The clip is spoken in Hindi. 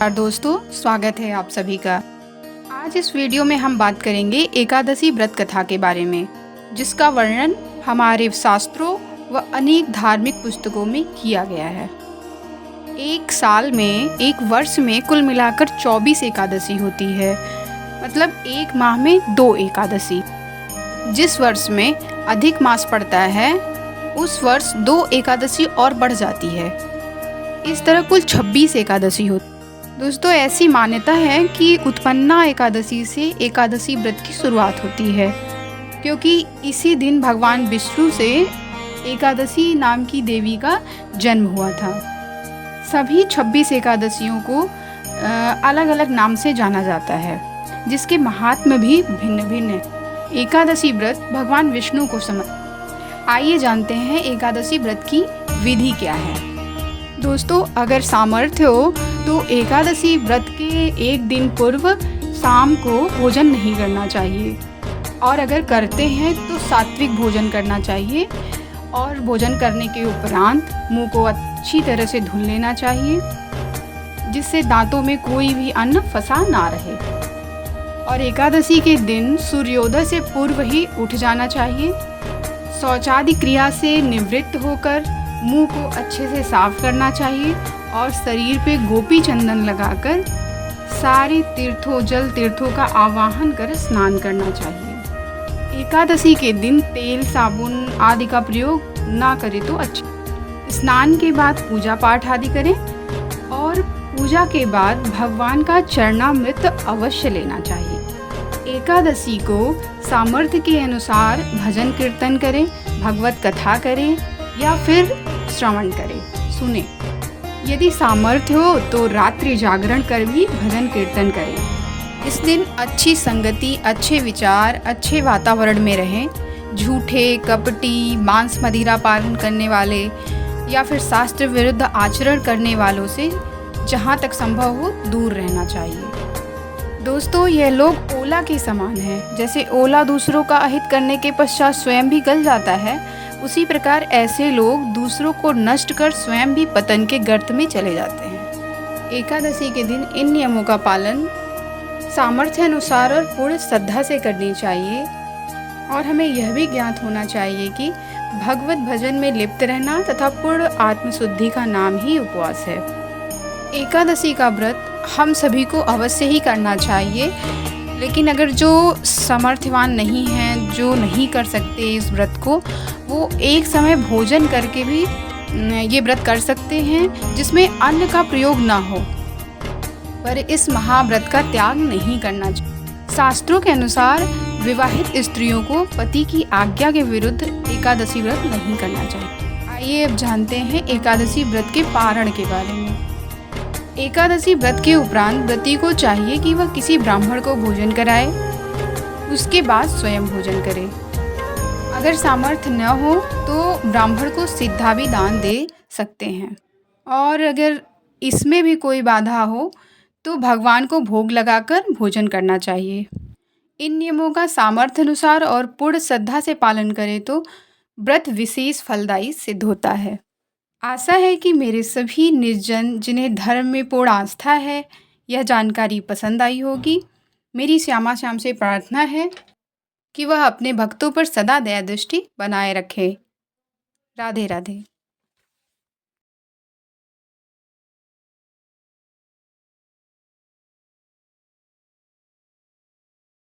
और दोस्तों, स्वागत है आप सभी का। आज इस वीडियो में हम बात करेंगे एकादशी व्रत कथा के बारे में, जिसका वर्णन हमारे शास्त्रों व अनेक धार्मिक पुस्तकों में किया गया है। एक साल में, एक वर्ष में कुल मिलाकर 24 एकादशी होती है, मतलब एक माह में 2 एकादशी। जिस वर्ष में अधिक मास पड़ता है, उस वर्ष 2 एकादशी और बढ़ जाती है। इस तरह कुल 26 एकादशी होती। दोस्तों, ऐसी मान्यता है कि उत्पन्ना एकादशी से एकादशी व्रत की शुरुआत होती है, क्योंकि इसी दिन भगवान विष्णु से एकादशी नाम की देवी का जन्म हुआ था। सभी 26 एकादशियों को अलग अलग नाम से जाना जाता है, जिसके महात्म्य भी भिन्न भिन्न है। एकादशी व्रत भगवान विष्णु को आइए जानते हैं एकादशी व्रत की विधि क्या है। दोस्तों, अगर सामर्थ्य हो तो एकादशी व्रत के एक दिन पूर्व शाम को भोजन नहीं करना चाहिए, और अगर करते हैं तो सात्विक भोजन करना चाहिए, और भोजन करने के उपरांत मुंह को अच्छी तरह से धुल लेना चाहिए, जिससे दांतों में कोई भी अन्न फंसा ना रहे। और एकादशी के दिन सूर्योदय से पूर्व ही उठ जाना चाहिए। शौचादि क्रिया से निवृत्त होकर मुंह को अच्छे से साफ करना चाहिए, और शरीर पे गोपी चंदन लगाकर सारे जल तीर्थों का आवाहन कर स्नान करना चाहिए। एकादशी के दिन तेल, साबुन आदि का प्रयोग ना करें तो अच्छा। स्नान के बाद पूजा पाठ आदि करें, और पूजा के बाद भगवान का चरणामृत अवश्य लेना चाहिए। एकादशी को सामर्थ्य के अनुसार भजन कीर्तन करें, भगवत कथा करें, या फिर श्रवण करें, सुने। यदि सामर्थ्य हो तो रात्रि जागरण कर भी भजन कीर्तन करें। इस दिन अच्छी संगति, अच्छे विचार, अच्छे वातावरण में रहें। झूठे, कपटी, मांस मदिरा पालन करने वाले या फिर शास्त्र विरुद्ध आचरण करने वालों से जहाँ तक संभव हो दूर रहना चाहिए। दोस्तों, यह लोग ओला के समान हैं। जैसे ओला दूसरों का अहित करने के पश्चात स्वयं भी गल जाता है, उसी प्रकार ऐसे लोग दूसरों को नष्ट कर स्वयं भी पतन के गर्त में चले जाते हैं। एकादशी के दिन इन नियमों का पालन सामर्थ्य अनुसार और पूर्ण श्रद्धा से करनी चाहिए। और हमें यह भी ज्ञात होना चाहिए कि भगवत भजन में लिप्त रहना तथा पूर्ण आत्मशुद्धि का नाम ही उपवास है। एकादशी का व्रत हम सभी को अवश्य ही करना चाहिए, लेकिन अगर जो सामर्थ्यवान नहीं हैं, जो नहीं कर सकते इस व्रत को, वो एक समय भोजन करके भी ये व्रत कर सकते हैं, जिसमें अन्न का प्रयोग ना हो, पर इस महाव्रत का त्याग नहीं करना चाहिए। शास्त्रों के अनुसार विवाहित स्त्रियों को पति की आज्ञा के विरुद्ध एकादशी व्रत नहीं करना चाहिए। आइए अब जानते हैं एकादशी व्रत के पारण के बारे में। एकादशी व्रत के उपरांत व्रती को चाहिए कि वह किसी ब्राह्मण को भोजन कराए, उसके बाद स्वयं भोजन करे। अगर सामर्थ्य न हो तो ब्राह्मण को सिद्धा भी दान दे सकते हैं, और अगर इसमें भी कोई बाधा हो तो भगवान को भोग लगाकर भोजन करना चाहिए। इन नियमों का सामर्थ्य अनुसार और पूर्ण श्रद्धा से पालन करें तो व्रत विशेष फलदायी सिद्ध होता है। आशा है कि मेरे सभी निर्जन जिन्हें धर्म में पूर्ण आस्था है, यह जानकारी पसंद आई होगी। मेरी श्यामा श्याम से प्रार्थना है कि वह अपने भक्तों पर सदा दया दृष्टि बनाए रखे। राधे राधे।